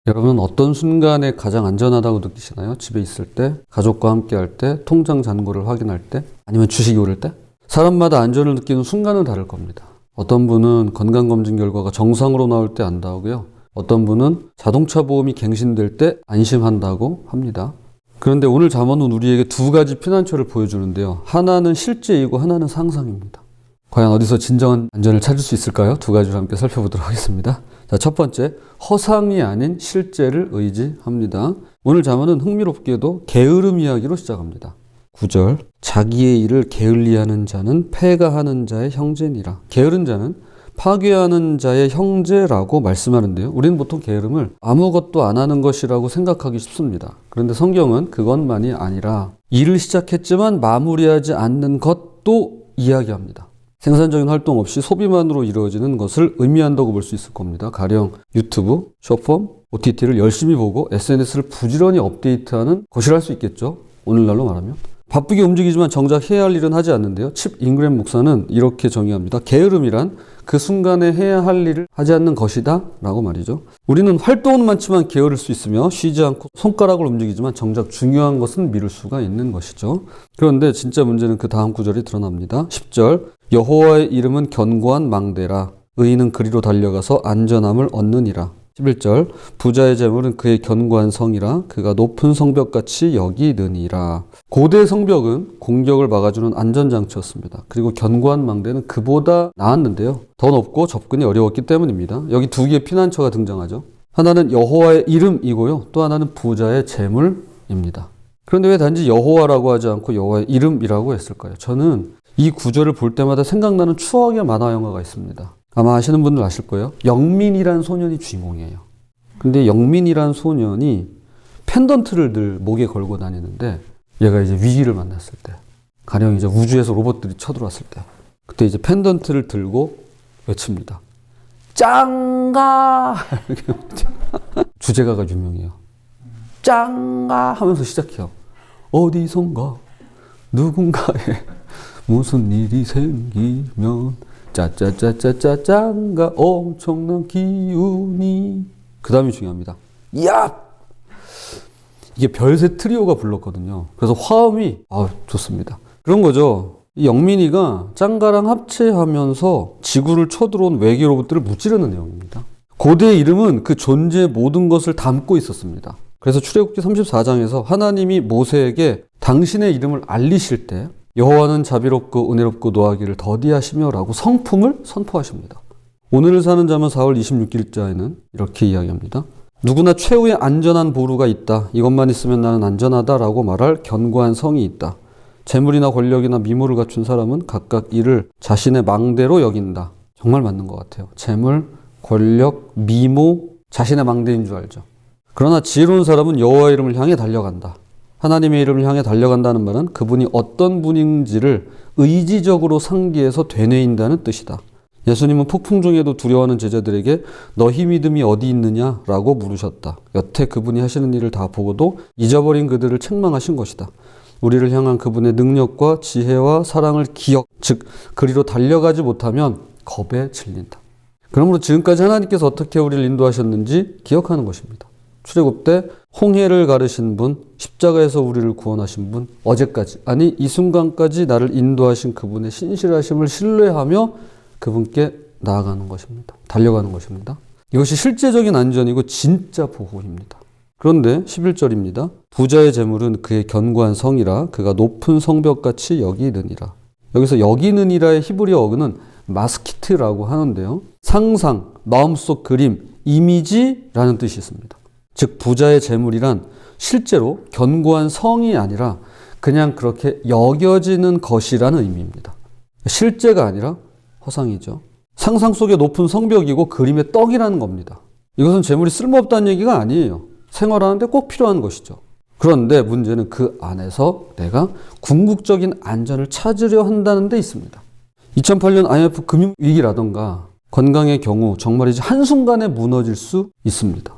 여러분 어떤 순간에 가장 안전하다고 느끼시나요? 집에 있을 때, 가족과 함께 할 때, 통장 잔고를 확인할 때, 아니면 주식이 오를 때? 사람마다 안전을 느끼는 순간은 다를 겁니다. 어떤 분은 건강검진 결과가 정상으로 나올 때 안다고요. 어떤 분은 자동차 보험이 갱신될 때 안심한다고 합니다. 그런데 오늘 잠언은 우리에게 두 가지 피난처를 보여주는데요. 하나는 실제이고 하나는 상상입니다. 과연 어디서 진정한 안전을 찾을 수 있을까요? 두 가지를 함께 살펴보도록 하겠습니다. 자, 첫 번째, 허상이 아닌 실제를 의지합니다. 오늘 잠언은 흥미롭게도 게으름 이야기로 시작합니다. 9절, 자기의 일을 게을리하는 자는 패가하는 자의 형제니라. 게으른 자는 파괴하는 자의 형제라고 말씀하는데요. 우리는 보통 게으름을 아무것도 안 하는 것이라고 생각하기 쉽습니다. 그런데 성경은 그것만이 아니라 일을 시작했지만 마무리하지 않는 것도 이야기합니다. 생산적인 활동 없이 소비만으로 이루어지는 것을 의미한다고 볼 수 있을 겁니다. 가령 유튜브, 숏폼, OTT를 열심히 보고 SNS를 부지런히 업데이트하는 것이라 할 수 있겠죠. 오늘날로 말하면. 바쁘게 움직이지만 정작 해야 할 일은 하지 않는데요. 칩 잉그램 목사는 이렇게 정의합니다. 게으름이란 그 순간에 해야 할 일을 하지 않는 것이다 라고 말이죠. 우리는 활동은 많지만 게으를 수 있으며 쉬지 않고 손가락을 움직이지만 정작 중요한 것은 미룰 수가 있는 것이죠. 그런데 진짜 문제는 그 다음 구절이 드러납니다. 10절, 여호와의 이름은 견고한 망대라. 의인은 그리로 달려가서 안전함을 얻느니라. 11절, 부자의 재물은 그의 견고한 성이라. 그가 높은 성벽같이 여기느니라. 고대 성벽은 공격을 막아주는 안전장치였습니다. 그리고 견고한 망대는 그보다 나았는데요. 더 높고 접근이 어려웠기 때문입니다. 여기 두 개의 피난처가 등장하죠. 하나는 여호와의 이름이고요. 또 하나는 부자의 재물입니다. 그런데 왜 단지 여호와라고 하지 않고 여호와의 이름이라고 했을까요? 저는 이 구절을 볼 때마다 생각나는 추억의 만화 영화가 있습니다. 아마 아시는 분들 아실 거예요. 영민이란 소년이 주인공이에요. 근데 영민이란 소년이 펜던트를 늘 목에 걸고 다니는데 얘가 이제 위기를 만났을 때, 가령 이제 우주에서 로봇들이 쳐들어왔을 때, 그때 이제 펜던트를 들고 외칩니다. 짱가! 주제가가 유명해요. 짱가! 하면서 시작해요. 어디선가 누군가에 무슨 일이 생기면 짜짜짜짜짜짠가 엄청난 기운이, 그 다음이 중요합니다. 야! 이게 별세 트리오가 불렀거든요. 그래서 화음이 좋습니다. 그런 거죠. 이 영민이가 짱가랑 합체하면서 지구를 쳐들어온 외계 로봇들을 무찌르는 내용입니다. 고대의 이름은 그 존재의 모든 것을 담고 있었습니다. 그래서 출애굽기 34장에서 하나님이 모세에게 당신의 이름을 알리실 때 여호와는 자비롭고 은혜롭고 노하기를 더디하시며 라고 성품을 선포하십니다. 오늘을 사는 자만 4월 26일자에는 이렇게 이야기합니다. 누구나 최후의 안전한 보루가 있다. 이것만 있으면 나는 안전하다 라고 말할 견고한 성이 있다. 재물이나 권력이나 미모를 갖춘 사람은 각각 이를 자신의 망대로 여긴다. 정말 맞는 것 같아요. 재물, 권력, 미모, 자신의 망대인 줄 알죠. 그러나 지혜로운 사람은 여호와의 이름을 향해 달려간다. 하나님의 이름을 향해 달려간다는 말은 그분이 어떤 분인지를 의지적으로 상기해서 되뇌인다는 뜻이다. 예수님은 폭풍 중에도 두려워하는 제자들에게 너희 믿음이 어디 있느냐라고 물으셨다. 여태 그분이 하시는 일을 다 보고도 잊어버린 그들을 책망하신 것이다. 우리를 향한 그분의 능력과 지혜와 사랑을 기억, 즉 그리로 달려가지 못하면 겁에 질린다. 그러므로 지금까지 하나님께서 어떻게 우리를 인도하셨는지 기억하는 것입니다. 출애굽 때 홍해를 가르신 분, 십자가에서 우리를 구원하신 분, 어제까지, 아니 이 순간까지 나를 인도하신 그분의 신실하심을 신뢰하며 그분께 나아가는 것입니다. 달려가는 것입니다. 이것이 실제적인 안전이고 진짜 보호입니다. 그런데 11절입니다. 부자의 재물은 그의 견고한 성이라. 그가 높은 성벽같이 여기느니라. 여기서 여기느니라의 히브리어 어근은 마스키트라고 하는데요. 상상, 마음속 그림, 이미지라는 뜻이 있습니다. 즉 부자의 재물이란 실제로 견고한 성이 아니라 그냥 그렇게 여겨지는 것이라는 의미입니다. 실제가 아니라 허상이죠. 상상 속의 높은 성벽이고 그림의 떡이라는 겁니다. 이것은 재물이 쓸모없다는 얘기가 아니에요. 생활하는데 꼭 필요한 것이죠. 그런데 문제는 그 안에서 내가 궁극적인 안전을 찾으려 한다는 데 있습니다. 2008년 IMF 금융위기라던가 건강의 경우 정말 이제 한순간에 무너질 수 있습니다.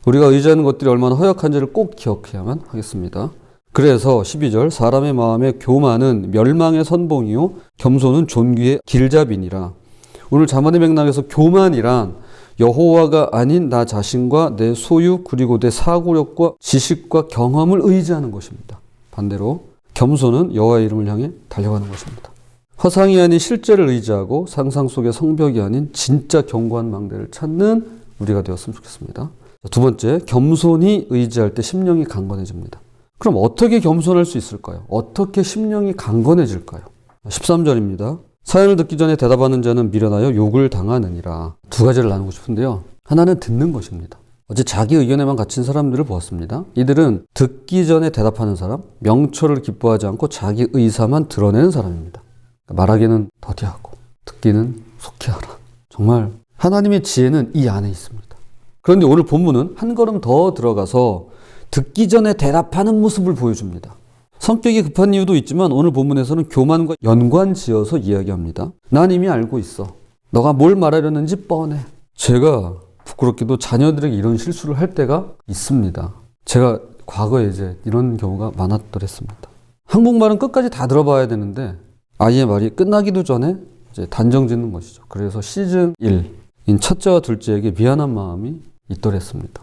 우리가 의지하는 것들이 얼마나 허약한지를 꼭 기억해야만 하겠습니다. 그래서 12절 사람의 마음에 교만은 멸망의 선봉이요 겸손은 존귀의 길잡이니라. 오늘 잠언의 맥락에서 교만이란 여호와가 아닌 나 자신과 내 소유 그리고 내 사고력과 지식과 경험을 의지하는 것입니다. 반대로 겸손은 여호와의 이름을 향해 달려가는 것입니다. 허상이 아닌 실제를 의지하고 상상 속의 성벽이 아닌 진짜 견고한 망대를 찾는 우리가 되었으면 좋겠습니다. 두 번째, 겸손히 의지할 때 심령이 강건해집니다. 그럼 어떻게 겸손할 수 있을까요? 어떻게 심령이 강건해질까요? 13절입니다. 사연을 듣기 전에 대답하는 자는 미련하여 욕을 당하느니라. 두 가지를 나누고 싶은데요. 하나는 듣는 것입니다. 어제 자기 의견에만 갇힌 사람들을 보았습니다. 이들은 듣기 전에 대답하는 사람, 명철을 기뻐하지 않고 자기 의사만 드러내는 사람입니다. 말하기는 더디하고 듣기는 속히 하라. 정말 하나님의 지혜는 이 안에 있습니다. 그런데 오늘 본문은 한 걸음 더 들어가서 듣기 전에 대답하는 모습을 보여줍니다. 성격이 급한 이유도 있지만 오늘 본문에서는 교만과 연관지어서 이야기합니다. 난 이미 알고 있어. 너가 뭘 말하려는지 뻔해. 제가 부끄럽게도 자녀들에게 이런 실수를 할 때가 있습니다. 제가 과거에 이제 이런 경우가 많았더랬습니다. 한국말은 끝까지 다 들어봐야 되는데 아이의 말이 끝나기도 전에 이제 단정 짓는 것이죠. 그래서 시즌 1인 첫째와 둘째에게 미안한 마음이 있더랬습니다.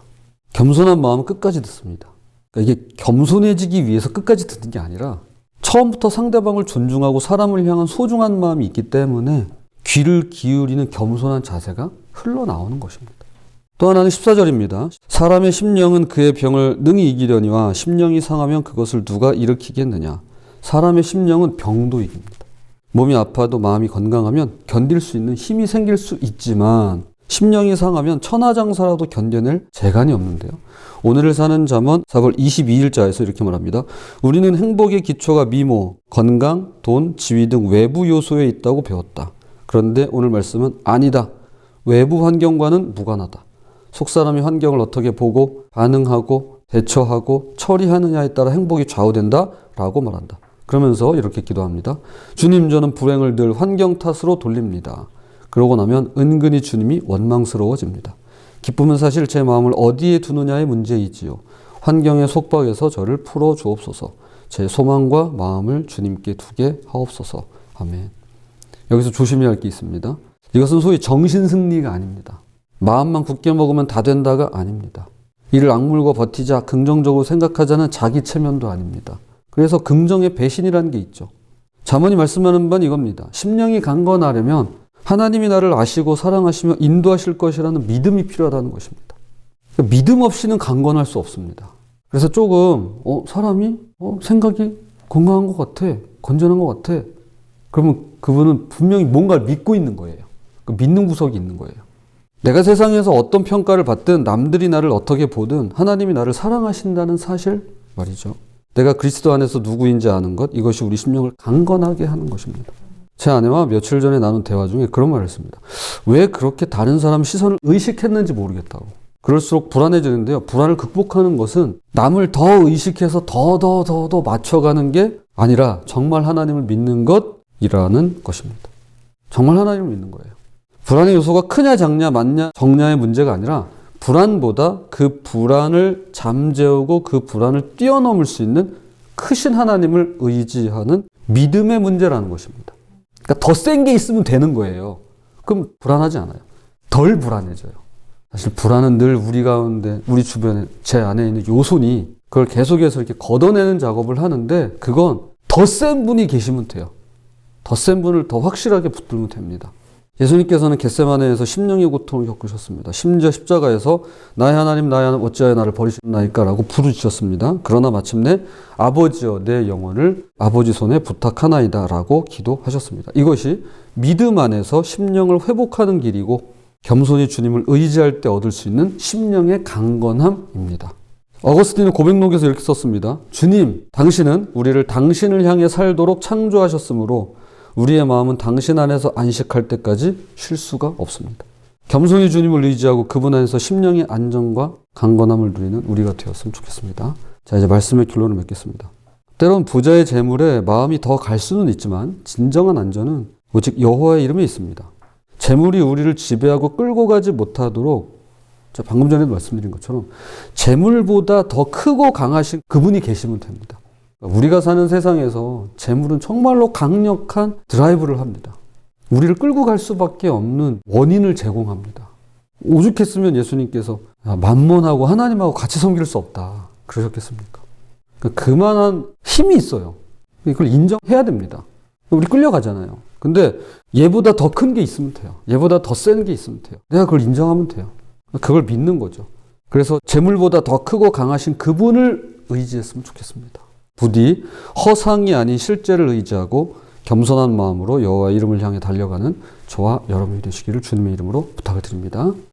겸손한 마음은 끝까지 듣습니다. 그러니까 이게 겸손해지기 위해서 끝까지 듣는 게 아니라 처음부터 상대방을 존중하고 사람을 향한 소중한 마음이 있기 때문에 귀를 기울이는 겸손한 자세가 흘러나오는 것입니다. 또 하나는 14절입니다. 사람의 심령은 그의 병을 능히 이기려니와 심령이 상하면 그것을 누가 일으키겠느냐. 사람의 심령은 병도 이깁니다. 몸이 아파도 마음이 건강하면 견딜 수 있는 힘이 생길 수 있지만 심령이 상하면 천하장사라도 견뎌낼 재간이 없는데요. 오늘을 사는 잠언 4월 22일자에서 이렇게 말합니다. 우리는 행복의 기초가 미모, 건강, 돈, 지위 등 외부 요소에 있다고 배웠다. 그런데 오늘 말씀은 아니다. 외부 환경과는 무관하다. 속사람이 환경을 어떻게 보고 반응하고 대처하고 처리하느냐에 따라 행복이 좌우된다 라고 말한다. 그러면서 이렇게 기도합니다. 주님, 저는 불행을 늘 환경 탓으로 돌립니다. 그러고 나면 은근히 주님이 원망스러워집니다. 기쁨은 사실 제 마음을 어디에 두느냐의 문제이지요. 환경의 속박에서 저를 풀어 주옵소서. 제 소망과 마음을 주님께 두게 하옵소서. 아멘. 여기서 조심해야 할 게 있습니다. 이것은 소위 정신승리가 아닙니다. 마음만 굳게 먹으면 다 된다가 아닙니다. 이를 악물고 버티자, 긍정적으로 생각하자는 자기 체면도 아닙니다. 그래서 긍정의 배신이라는 게 있죠. 잠언이 말씀하는 바는 이겁니다. 심령이 강건하려면 하나님이 나를 아시고 사랑하시며 인도하실 것이라는 믿음이 필요하다는 것입니다. 믿음 없이는 강건할 수 없습니다. 그래서 조금 사람이 생각이 건강한 것 같아, 건전한 것 같아. 그러면 그분은 분명히 뭔가를 믿고 있는 거예요. 믿는 구석이 있는 거예요. 내가 세상에서 어떤 평가를 받든 남들이 나를 어떻게 보든 하나님이 나를 사랑하신다는 사실 말이죠. 내가 그리스도 안에서 누구인지 아는 것, 이것이 우리 심령을 강건하게 하는 것입니다. 제 아내와 며칠 전에 나눈 대화 중에 그런 말을 했습니다. 왜 그렇게 다른 사람 시선을 의식했는지 모르겠다고. 그럴수록 불안해지는데요. 불안을 극복하는 것은 남을 더 의식해서 더 맞춰가는 게 아니라 정말 하나님을 믿는 것이라는 것입니다. 정말 하나님을 믿는 거예요. 불안의 요소가 크냐 작냐 많냐 적냐의 문제가 아니라 불안보다 그 불안을 잠재우고 그 불안을 뛰어넘을 수 있는 크신 하나님을 의지하는 믿음의 문제라는 것입니다. 그러니까 더 센 게 있으면 되는 거예요. 그럼 불안하지 않아요. 덜 불안해져요. 사실 불안은 늘 우리 가운데, 우리 주변에, 제 안에 있는 요소니 그걸 계속해서 이렇게 걷어내는 작업을 하는데 그건 더 센 분이 계시면 돼요. 더 센 분을 더 확실하게 붙들면 됩니다. 예수님께서는 겟세마네에서 심령의 고통을 겪으셨습니다. 심지어 십자가에서 나의 하나님 어찌하여 나를 버리셨나이까 라고 부르짖었습니다. 그러나 마침내 아버지여 내 영혼을 아버지 손에 부탁하나이다 라고 기도하셨습니다. 이것이 믿음 안에서 심령을 회복하는 길이고 겸손히 주님을 의지할 때 얻을 수 있는 심령의 강건함입니다. 어거스틴은 고백록에서 이렇게 썼습니다. 주님, 당신은 우리를 당신을 향해 살도록 창조하셨으므로 우리의 마음은 당신 안에서 안식할 때까지 쉴 수가 없습니다. 겸손히 주님을 의지하고 그분 안에서 심령의 안정과 강건함을 누리는 우리가 되었으면 좋겠습니다. 자, 이제 말씀의 결론을 맺겠습니다. 때론 부자의 재물에 마음이 더 갈 수는 있지만 진정한 안전은 오직 여호와의 이름에 있습니다. 재물이 우리를 지배하고 끌고 가지 못하도록 방금 전에도 말씀드린 것처럼 재물보다 더 크고 강하신 그분이 계시면 됩니다. 우리가 사는 세상에서 재물은 정말로 강력한 드라이브를 합니다. 우리를 끌고 갈 수밖에 없는 원인을 제공합니다. 오죽했으면 예수님께서 만몬하고 하나님하고 같이 섬길 수 없다 그러셨겠습니까? 그만한 힘이 있어요. 이걸 인정해야 됩니다. 우리 끌려가잖아요. 근데 얘보다 더 큰 게 있으면 돼요. 얘보다 더 센 게 있으면 돼요. 내가 그걸 인정하면 돼요. 그걸 믿는 거죠. 그래서 재물보다 더 크고 강하신 그분을 의지했으면 좋겠습니다. 부디 허상이 아닌 실제를 의지하고 겸손한 마음으로 여호와 이름을 향해 달려가는 저와 여러분이 되시기를 주님의 이름으로 부탁을 드립니다.